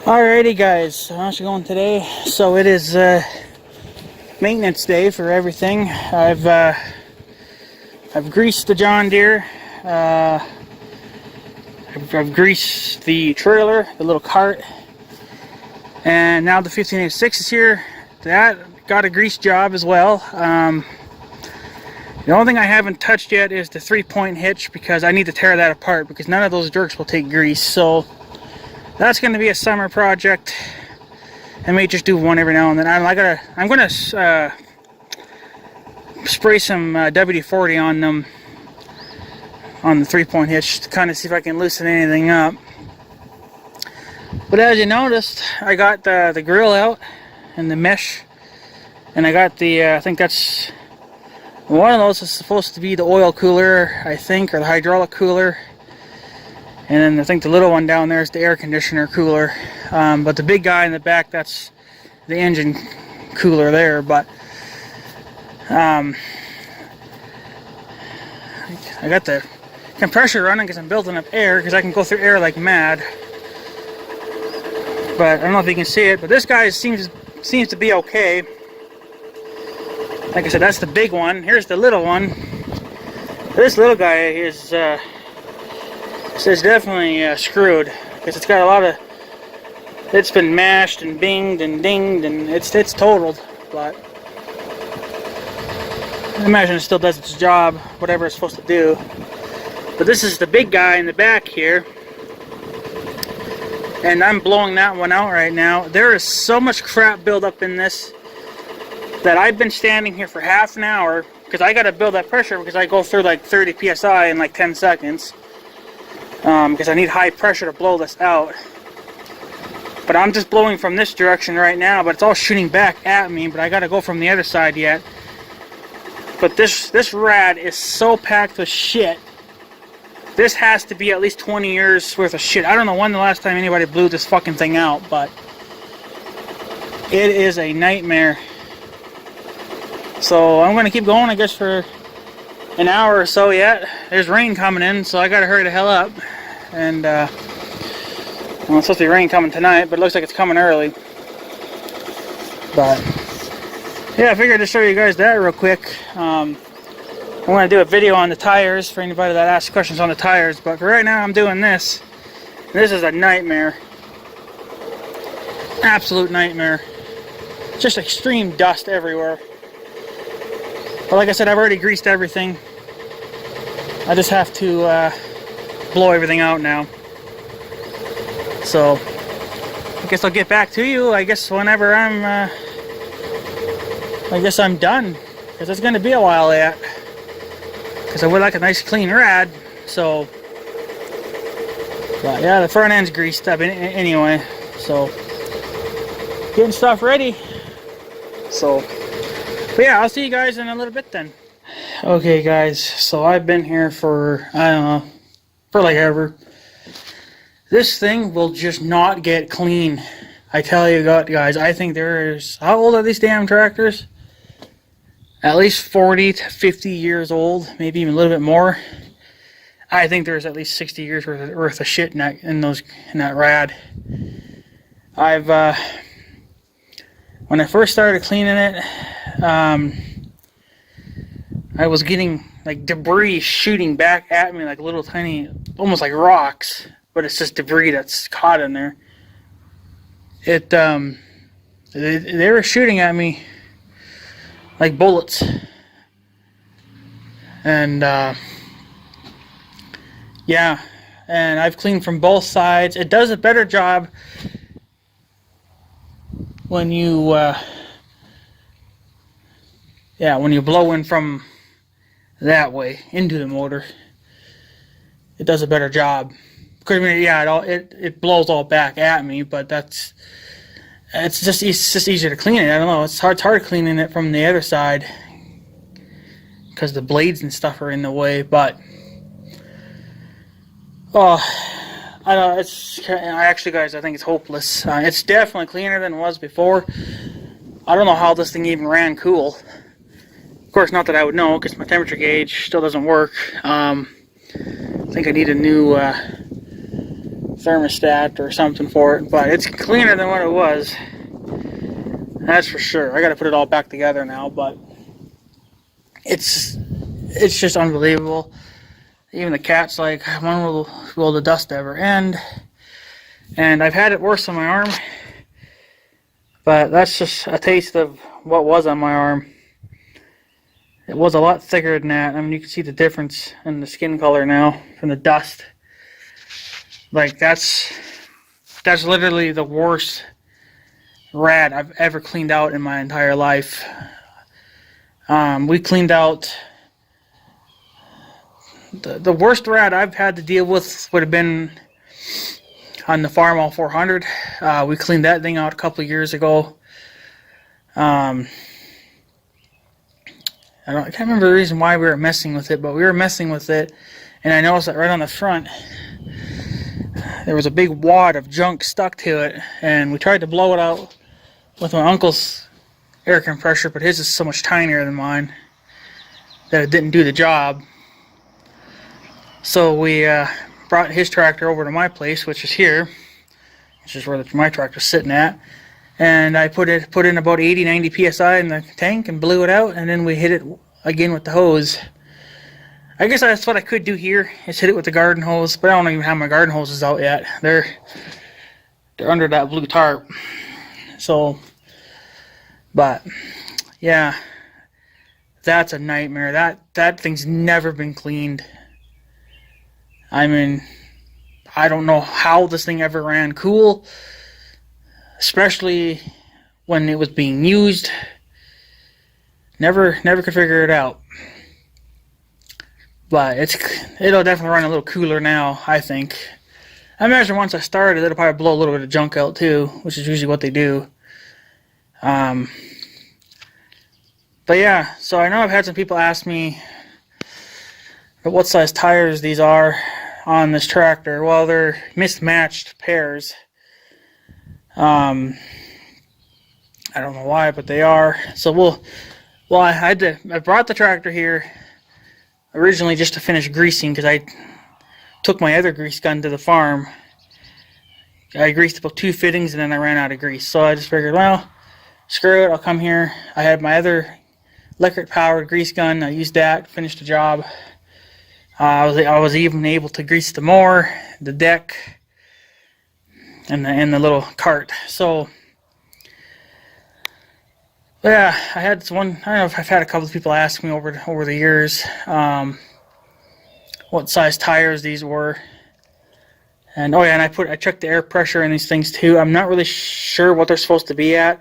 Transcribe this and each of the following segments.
Alrighty guys, how's it going today? So it is maintenance day for everything. I've greased the John Deere. I've greased the trailer, the little cart, and now the 1586 is here. That got a grease job as well. The only thing I haven't touched yet is the 3-point hitch, because I need to tear that apart because none of those jerks will take grease. So that's going to be a summer project. I may just do one every now and then. I'm gonna spray some WD-40 on them, on the 3-point hitch, to kind of see if I can loosen anything up. But as you noticed, I got the grill out and the mesh, and I got the I think that's one of those is supposed to be the oil cooler, I think, or the hydraulic cooler. And then I think the little one down there is the air conditioner cooler. But the big guy in the back, that's the engine cooler there. But I got the compressor running because I'm building up air, because I can go through air like mad. But I don't know if you can see it, but this guy seems to be okay. Like I said, that's the big one. Here's the little one. This little guy is definitely screwed, because it's got a lot of, it's been mashed and binged and dinged, and it's totaled. But I imagine it still does its job, whatever it's supposed to do. But this is the big guy in the back here, and I'm blowing that one out right now. There is so much crap built up in this that I've been standing here for half an hour, because I got to build that pressure, because I go through like 30 psi in like 10 seconds. Because I need high pressure to blow this out. But I'm just blowing from this direction right now, but it's all shooting back at me, but I gotta go from the other side yet. But this rad is so packed with shit. This has to be at least 20 years worth of shit. I don't know when the last time anybody blew this fucking thing out, but it is a nightmare. So I'm gonna keep going, I guess, for an hour or so yet. There's rain coming in, so I gotta hurry the hell up. And well, it's supposed to be rain coming tonight, but it looks like it's coming early. But yeah, I figured to show you guys that real quick. I'm gonna do a video on the tires for anybody that asks questions on the tires, but for right now I'm doing this. This is a nightmare. Absolute nightmare. Just extreme dust everywhere. But like I said, I've already greased everything. I just have to blow everything out now. So I guess I'll get back to you, I guess, whenever I'm done, because it's going to be a while yet, because I would like a nice clean rad. So but yeah, the front end's greased up anyway, so getting stuff ready. So but yeah, I'll see you guys in a little bit then. Okay guys, so I've been here for, I don't know, for like ever. This thing will just not get clean. I tell you what guys, I think there's, how old are these damn tractors? At least 40 to 50 years old, maybe even a little bit more. I think there's at least 60 years worth of shit in that rad. When I first started cleaning it, I was getting like debris shooting back at me, like little tiny, almost like rocks, but it's just debris that's caught in there. They were shooting at me like bullets, and yeah, and I've cleaned from both sides. It does a better job when you when you blow in from that way into the motor. It does a better job. Because I mean, yeah, it blows all back at me, but it's just easier to clean it. I don't know. It's hard cleaning it from the other side because the blades and stuff are in the way. But oh, I don't know. Actually, guys, I think it's hopeless. It's definitely cleaner than it was before. I don't know how this thing even ran cool. Of course, not that I would know, because my temperature gauge still doesn't work. I think I need a new thermostat or something for it, but it's cleaner than what it was. That's for sure. I got to put it all back together now, but it's just unbelievable. Even the cat's like, when will the dust ever end? And I've had it worse on my arm, but that's just a taste of what was on my arm. It was a lot thicker than that. I mean, you can see the difference in the skin color now from the dust. Like, that's literally the worst rat I've ever cleaned out in my entire life. We cleaned out the worst rat I've had to deal with would have been on the Farmall 400. We cleaned that thing out a couple of years ago. I can't remember the reason why we were messing with it, but we were messing with it, and I noticed that right on the front there was a big wad of junk stuck to it, and we tried to blow it out with my uncle's air compressor, but his is so much tinier than mine that it didn't do the job. So we brought his tractor over to my place, which is here, which is where my tractor's sitting at, and I put in about 80-90 psi in the tank and blew it out, and then we hit it again with the hose. I guess that's what I could do here, is hit it with the garden hose, but I don't even have my garden hoses out yet. They're under that blue tarp. So, but yeah, that's a nightmare. That thing's never been cleaned. I mean, I don't know how this thing ever ran cool, especially when it was being used. Never could figure it out. But it'll definitely run a little cooler now, I think. I imagine once I start it, it'll probably blow a little bit of junk out too, which is usually what they do. But yeah, so I know I've had some people ask me what size tires these are on this tractor. Well, they're mismatched pairs. I don't know why, but they are. So I brought the tractor here originally just to finish greasing, because I took my other grease gun to the farm. I greased about 2 fittings and then I ran out of grease. So I just figured, well, screw it, I'll come here. I had my other electric powered grease gun. I used that, finished the job. I was even able to grease the mower, the deck, and the little cart. So yeah, I had one. I don't know if I've had a couple of people ask me over the years what size tires these were. And oh yeah, and I checked the air pressure in these things too. I'm not really sure what they're supposed to be at.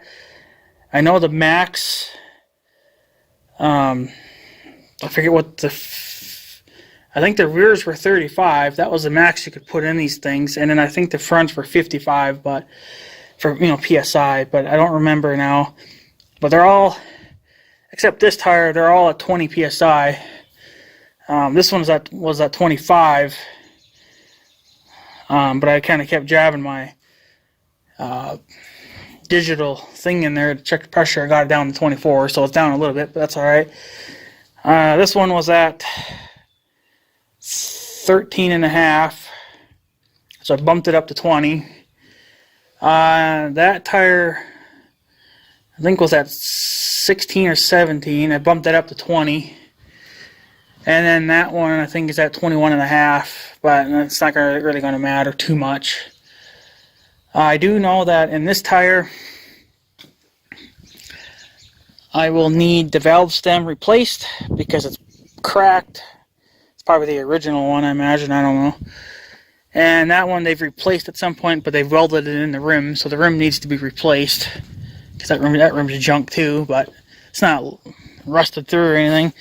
I know the max. I forget what I think the rears were 35. That was the max you could put in these things, and then I think the fronts were 55. But for PSI, but I don't remember now. But they're all, except this tire, they're all at 20 psi. This one was at 25. But I kind of kept jabbing my digital thing in there to check the pressure. I got it down to 24, so it's down a little bit, but that's all right. This one was at 13.5, so I bumped it up to 20. That tire, I think, was at 16 or 17. I bumped that up to 20. And then that one, I think, is at 21.5, but it's not really going to matter too much. I do know that in this tire, I will need the valve stem replaced because it's cracked. It's probably the original one, I imagine. I don't know. And that one they've replaced at some point, but they've welded it in the rim, so the rim needs to be replaced. Because that rim's junk too, but it's not rusted through or anything.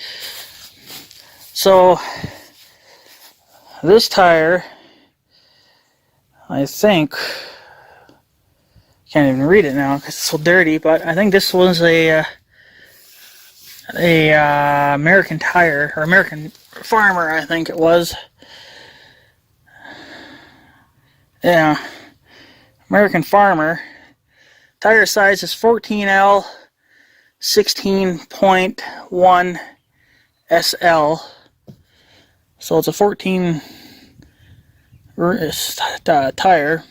So this tire, I think, can't even read it now because it's so dirty, but I think this was a American Tire, or American Farmer, I think it was. Yeah, American Farmer. Tire size is 14L, 16.1 SL. So it's a 14 tire.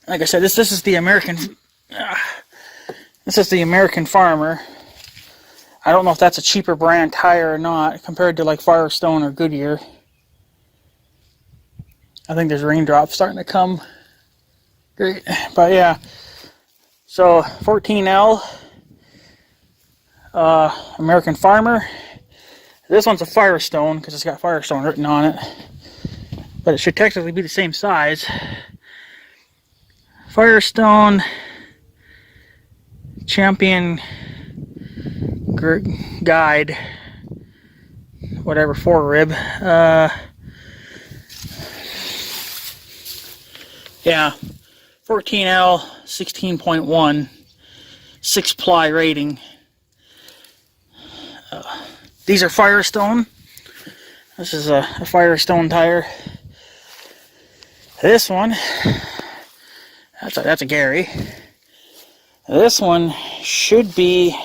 Like I said, this is the American. This is the American Farmer. I don't know if that's a cheaper brand tire or not compared to like Firestone or Goodyear. I think there's raindrops starting to come. Great, but yeah. So 14L, American Farmer. This one's a Firestone because it's got Firestone written on it, but it should technically be the same size. Firestone Champion Guide, whatever, 4 rib. Yeah, 14L, 16.1, 6-ply rating. These are Firestone. This is a Firestone tire. This one, that's a Gary. This one should be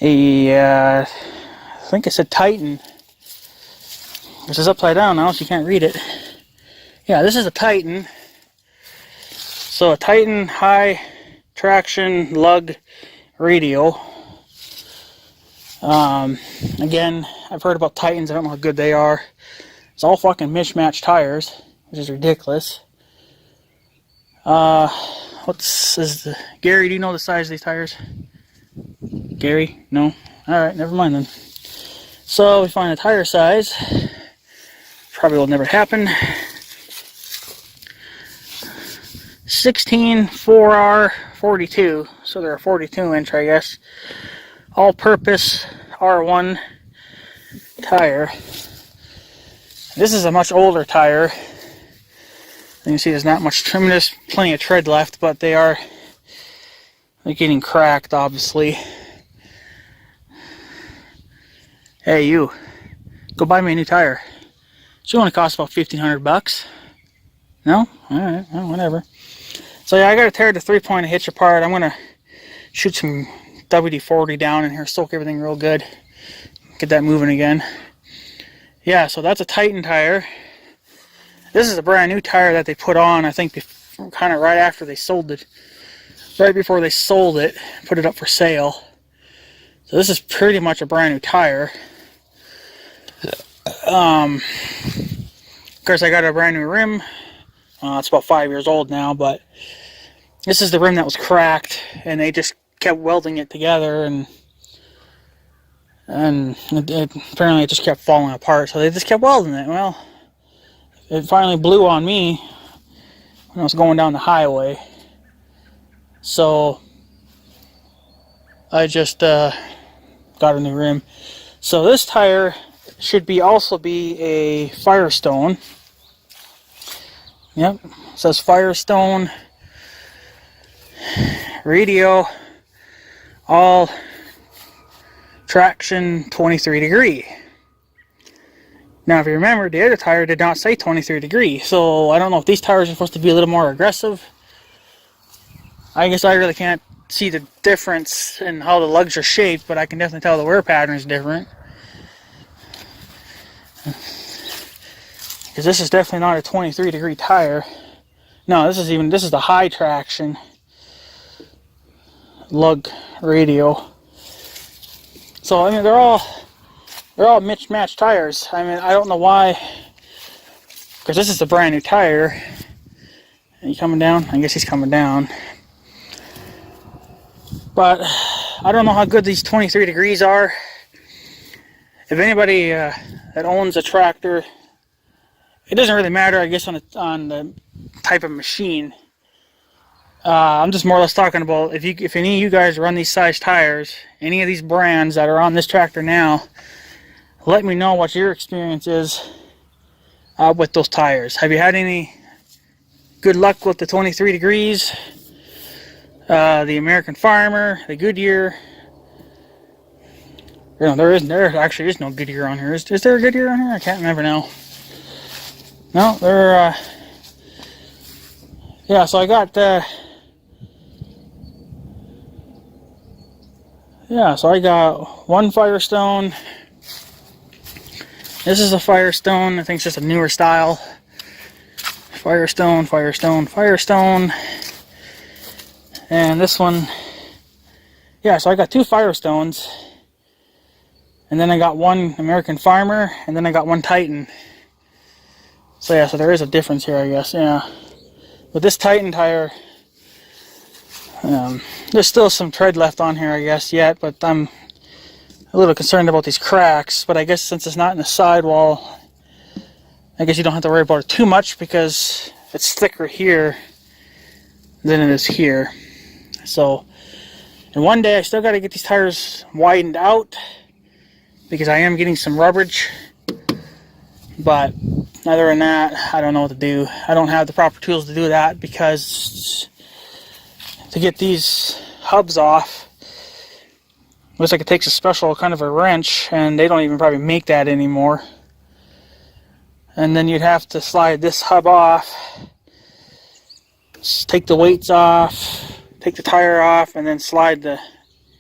a, I think it's a Titan. This is upside down now, so you can't read it. Yeah, this is a Titan. So a Titan high traction lug radio. Again, I've heard about Titans. I don't know how good they are. It's all fucking mismatched tires, which is ridiculous. Gary, do you know the size of these tires? Gary? No? Alright, never mind then. So we find a tire size. Probably will never happen. 16 4R 42. So they're a 42 inch, I guess. All-purpose R1 tire. This is a much older tire. You can see there's not much trim. There's plenty of tread left, but they're getting cracked, obviously. Hey, you, go buy me a new tire. It's only cost about $1,500. No? Alright, well, whatever. So yeah, I gotta tear the 3-point hitch apart. I'm gonna shoot some WD-40 down in here, soak everything real good, get that moving again. Yeah, so that's a Titan tire. This is a brand new tire that they put on, I think, kind of right after they sold it. Right before they sold it, put it up for sale. So this is pretty much a brand new tire. Of course, I got a brand new rim. It's about 5 years old now, but this is the rim that was cracked, and they just kept welding it together, and apparently it just kept falling apart, so they just kept welding it. Well, it finally blew on me when I was going down the highway, so I just got a new rim. So this tire should also be a Firestone. Yep, it says Firestone radio, all traction 23 degree. Now, if you remember, the other tire did not say 23 degree, so I don't know if these tires are supposed to be a little more aggressive. I guess I really can't see the difference in how the lugs are shaped, but I can definitely tell the wear pattern is different. Because this is definitely not a 23 degree tire. No, this is the high traction lug radio. So I mean, they're all mismatched tires. I mean, I don't know why, because this is a brand new tire. Are you coming down? I guess he's coming down. But I don't know how good these 23 degrees are. If anybody that owns a tractor, it doesn't really matter, I guess, on the type of machine. I'm just more or less talking about if any of you guys run these size tires, any of these brands that are on this tractor now, let me know what your experience is with those tires. Have you had any good luck with the 23 degrees? The American Farmer, the Goodyear. You know, there actually is no Goodyear on here. Is there a Goodyear on here? I can't remember now. No, they're yeah, so I got yeah, so I got one Firestone. This is a Firestone. I think it's just a newer style. Firestone, Firestone, Firestone. And this one, yeah, so I got 2 Firestones. And then I got 1 American Farmer, and then I got 1 Titan. So yeah, so there is a difference here, I guess, yeah. With this Titan tire, there's still some tread left on here, I guess, yet, but I'm a little concerned about these cracks. But I guess since it's not in the sidewall, I guess you don't have to worry about it too much because it's thicker here than it is here. So, and one day I still got to get these tires widened out because I am getting some rubberage. But other than that, I don't know what to do. I don't have the proper tools to do that because to get these hubs off, looks like it takes a special kind of a wrench, and they don't even probably make that anymore. And then you'd have to slide this hub off, take the weights off, take the tire off, and then slide the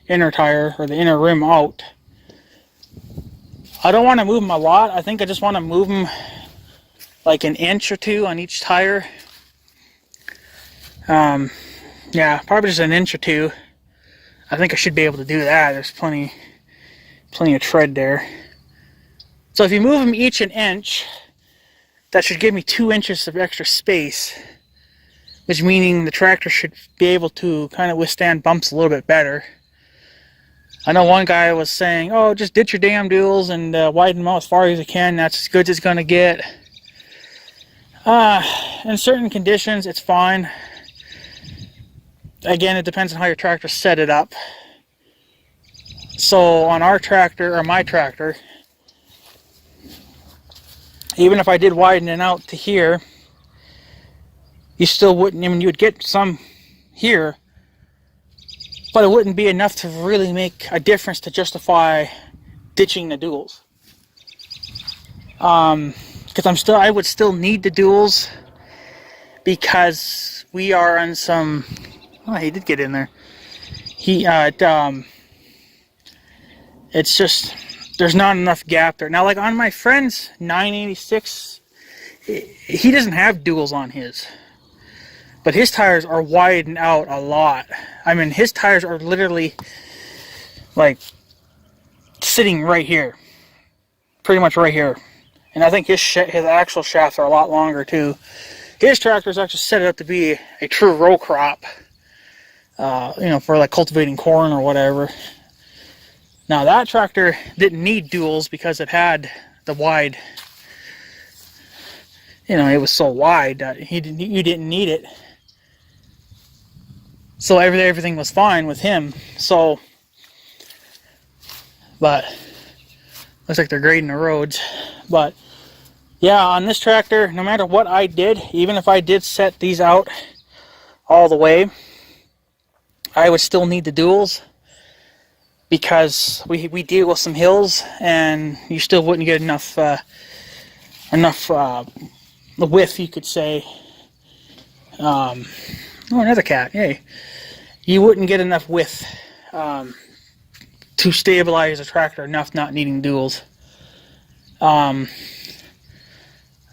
inner tire or the inner rim out. I don't want to move them a lot. I think I just want to move them like an inch or 2 on each tire. Yeah, probably just an inch or 2. I think I should be able to do that. There's plenty of tread there. So if you move them each an inch, that should give me 2 inches of extra space, which meaning the tractor should be able to kind of withstand bumps a little bit better. I know one guy was saying, oh, just ditch your damn duals and widen them out as far as you can. That's as good as it's going to get. In certain conditions, it's fine. Again, it depends on how your tractor set it up. So on our tractor, or my tractor, even if I did widen it out to here, you still wouldn't, I mean, you would get some here, but it wouldn't be enough to really make a difference to justify ditching the duals. Because I would still need the duals because we are on some. Oh, he did get in there. It's just there's not enough gap there. Now, like on my friend's 986, he doesn't have duals on his, but his tires are widened out a lot. I mean, his tires are literally like sitting right here, pretty much right here. And I think his actual shafts are a lot longer too. His tractor's actually set it up to be a true row crop, you know, for like cultivating corn or whatever. Now that tractor didn't need duals because it had the wide, you know, it was so wide that you didn't need it. So everything was fine with him. So, but looks like they're grading the roads. But yeah, on this tractor, no matter what I did, even if I did set these out all the way, I would still need the duals because we deal with some hills and you still wouldn't get enough width, you could say. Oh, another cat, yay. You wouldn't get enough width to stabilize a tractor enough not needing duals.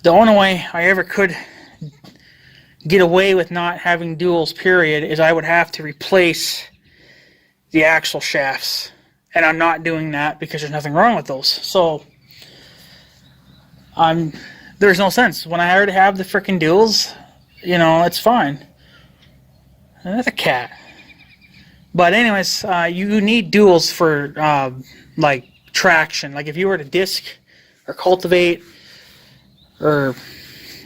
The only way I ever could get away with not having duals, period, is I would have to replace the axle shafts. And I'm not doing that because there's nothing wrong with those. So, there's no sense. When I already have the freaking duals, you know, it's fine. Another cat. But anyways, you need duals for, like, traction. Like, if you were to disc or cultivate or,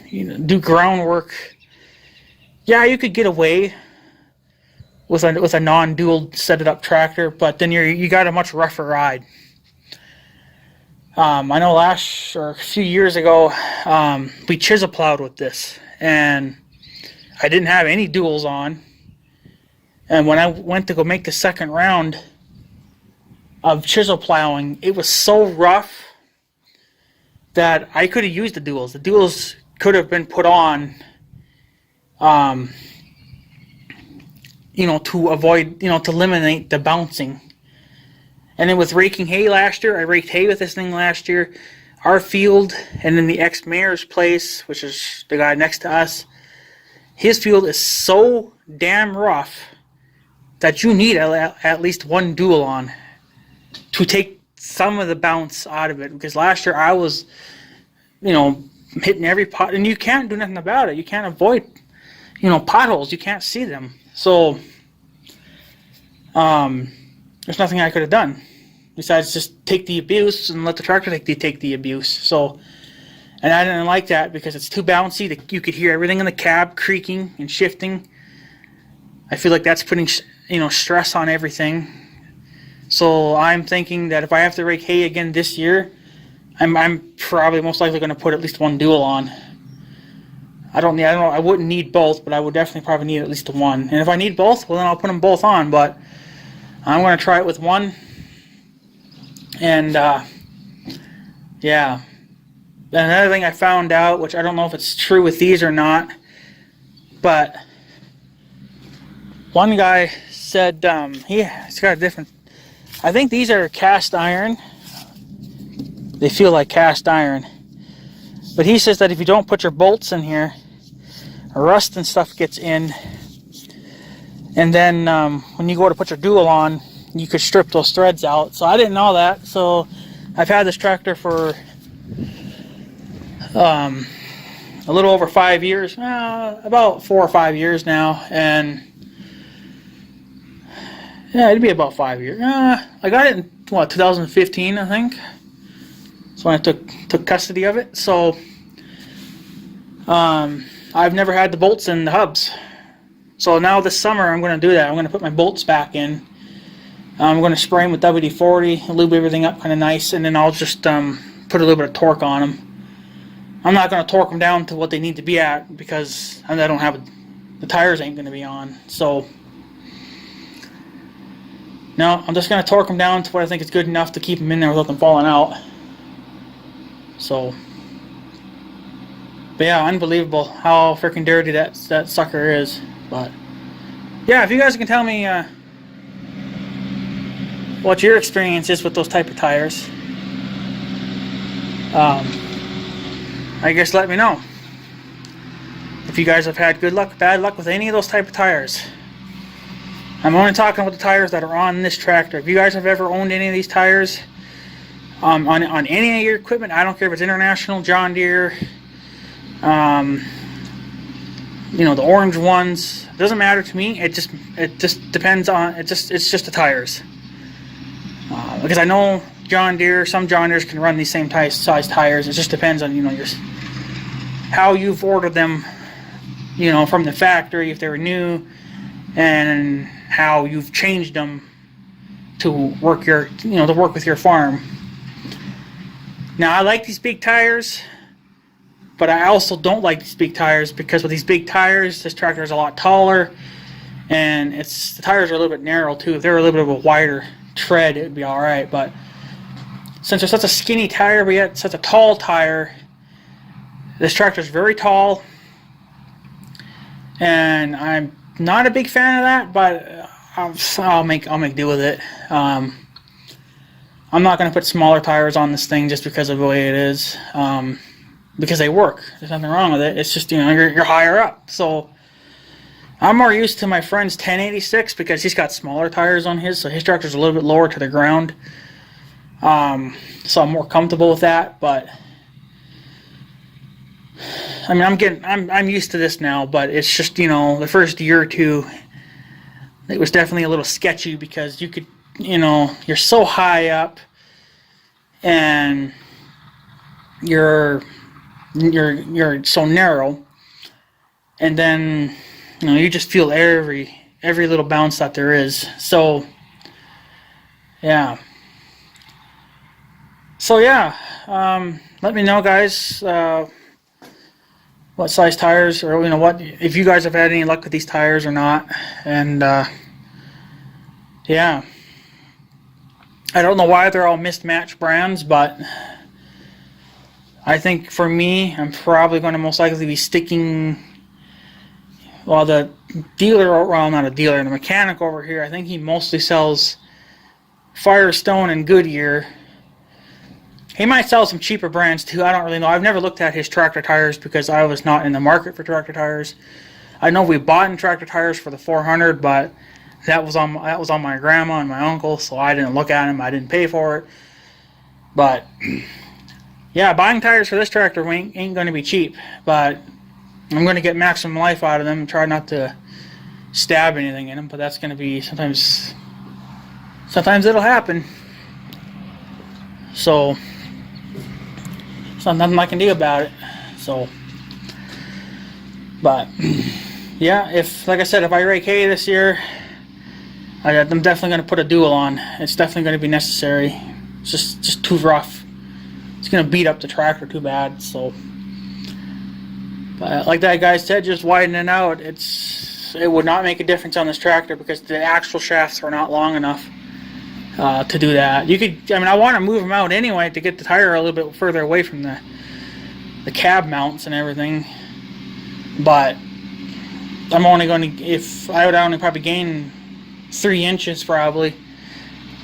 you know, do groundwork, yeah, you could get away with a non-dual set-it up tractor, but then you got a much rougher ride. I know a few years ago, we chisel plowed with this, and I didn't have any duals on. And when I went to go make the second round of chisel plowing, it was so rough that I could have used the duals. The duals could have been put on, you know, to avoid, you know, to eliminate the bouncing. And then with raking hay last year, I raked hay with this thing last year. our field and then the ex-mayor's place, which is the guy next to us, his field is so damn rough that you need at least one dual on to take some of the bounce out of it. Because last year I was, hitting every pot, and you can't do nothing about it. You can't avoid, potholes. You can't see them. So, there's nothing I could have done besides just take the abuse and let the tractor take the abuse. So, and I didn't like that because it's too bouncy that you could hear everything in the cab creaking and shifting. I feel like that's putting, stress on everything. So I'm thinking that if I have to rake hay again this year, I'm probably most likely going to put at least one dual on. I wouldn't need both, but I would definitely probably need at least one. And if I need both, well then I'll put them both on. But I'm going to try it with one. And yeah. Another thing I found out, which I don't know if it's true with these or not, but one guy said he's got a different. I think these are cast iron. They feel like cast iron. But he says that if you don't put your bolts in here, rust and stuff gets in. And then when you go to put your dual on, you could strip those threads out. So I didn't know that. So I've had this tractor for a little over 5 years. About 4 or 5 years now. And yeah, it'd be about 5 years. I got it in 2015, I think. That's when I took custody of it. So I've never had the bolts in the hubs. So now this summer I'm going to do that. I'm going to put my bolts back in. I'm going to spray them with WD-40, lube everything up kind of nice, and then I'll just put a little bit of torque on them. I'm not going to torque them down to what they need to be at because I don't have the tires ain't going to be on. So no, I'm just going to torque them down to what I think is good enough to keep them in there without them falling out. So, but yeah, unbelievable how freaking dirty that sucker is. But yeah, if you guys can tell me what your experience is with those type of tires, I guess let me know. If you guys have had good luck, bad luck with any of those type of tires. I'm only talking about the tires that are on this tractor. If you guys have ever owned any of these tires on any of your equipment, I don't care if it's International, John Deere, the orange ones, it doesn't matter to me. It just depends on it's just the tires. Because I know some John Deeres can run these same size tires. It just depends on how you've ordered them, from the factory, if they were new, and how you've changed them to work with your farm. Now I like these big tires, but I also don't like these big tires because with these big tires, this tractor is a lot taller, and the tires are a little bit narrow too. If they were a little bit of a wider tread, it would be all right. But since they're such a skinny tire, but yet such a tall tire, this tractor is very tall, and I'm not a big fan of that. But I'll make do with it. I'm not going to put smaller tires on this thing just because of the way it is. Because they work. There's nothing wrong with it. It's just, you're higher up. So I'm more used to my friend's 1086 because he's got smaller tires on his, so his tractor's a little bit lower to the ground. So I'm more comfortable with that. But I mean, I'm used to this now. But it's just, the first year or two, it was definitely a little sketchy because you could, you're so high up, and you're so narrow, and then you just feel every little bounce that there is. So yeah, let me know, guys, what size tires, or if you guys have had any luck with these tires or not. And yeah, I don't know why they're all mismatched brands, but I think for me, I'm probably going to most likely be sticking. Well, the mechanic over here, I think he mostly sells Firestone and Goodyear. He might sell some cheaper brands too. I don't really know. I've never looked at his tractor tires because I was not in the market for tractor tires. I know we bought in tractor tires for the 400, but that was on my grandma and my uncle, so I didn't look at them. I didn't pay for it. But yeah, buying tires for this tractor ain't going to be cheap. But I'm going to get maximum life out of them and try not to stab anything in them. But that's going to be sometimes it'll happen. So nothing I can do about it. So, but yeah, like I said, if I rake hay this year, I'm definitely going to put a dual on. It's definitely going to be necessary. It's just too rough. It's going to beat up the tractor too bad. So, but like that guy said, just widening out. It would not make a difference on this tractor because the axle shafts are not long enough to do that. I want to move them out anyway to get the tire a little bit further away from the cab mounts and everything. But I'm only going to, I would only probably gain 3 inches probably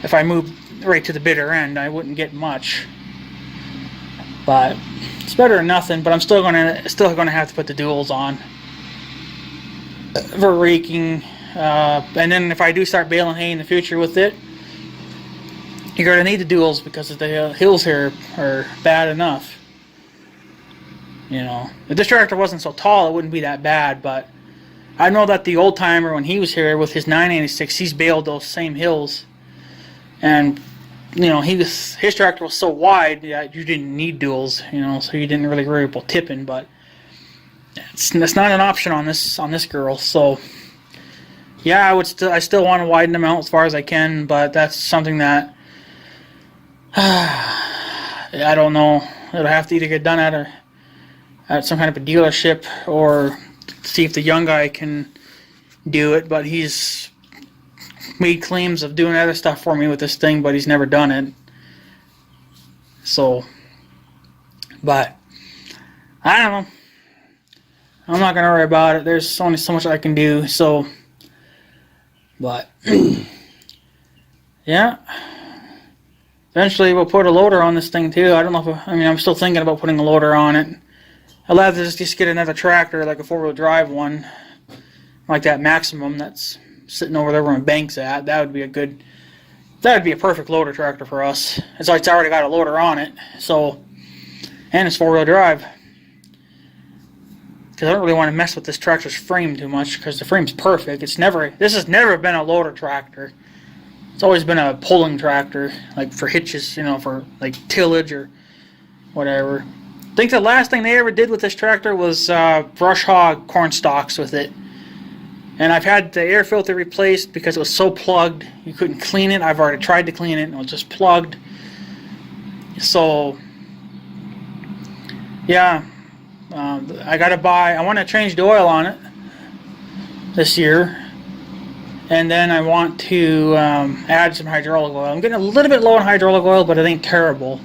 if I moved right to the bitter end. I wouldn't get much, but it's better than nothing. But I'm still going to have to put the duals on for raking, and then if I do start baling hay in the future with it, you're going to need the duals because the hills here are bad enough. You know, if this tractor wasn't so tall, it wouldn't be that bad. But I know that the old timer, when he was here with his 986, he's baled those same hills, and you know, his tractor was so wide that you didn't need duals. You know, so you didn't really worry about tipping. But it's not an option on this girl. So yeah, I still want to widen them out as far as I can, but that's something that I don't know. It'll have to either get done at some kind of a dealership or see if the young guy can do it. But he's made claims of doing other stuff for me with this thing, but he's never done it. So, but I don't know. I'm not gonna worry about it. There's only so much I can do. So, but yeah. Eventually we'll put a loader on this thing too. I don't know if I'm still thinking about putting a loader on it. I'll have to just get another tractor, like a 4-wheel drive one, like that Maximum that's sitting over there where my bank's at. That would be a perfect loader tractor for us. It's already got a loader on it, so, and it's 4-wheel drive. Because I don't really want to mess with this tractor's frame too much, because the frame's perfect. This has never been a loader tractor. It's always been a pulling tractor, like for hitches, you know, for like tillage or whatever. I think the last thing they ever did with this tractor was brush hog corn stalks with it. And I've had the air filter replaced because it was so plugged you couldn't clean it. I've already tried to clean it and it was just plugged. So yeah, I want to change the oil on it this year. And then I want to add some hydraulic oil. I'm getting a little bit low on hydraulic oil, but it ain't terrible.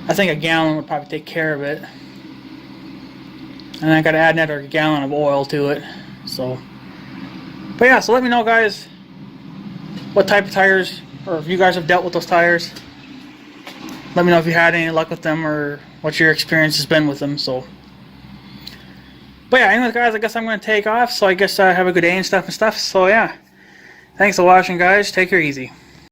I think a gallon would probably take care of it. And I got to add another gallon of oil to it. So, but yeah, so let me know, guys, what type of tires, or if you guys have dealt with those tires. Let me know if you had any luck with them or what your experience has been with them. So, but yeah, anyways, guys, I guess I'm going to take off. So I guess I have a good day and stuff. So yeah, thanks for watching, guys. Take care easy.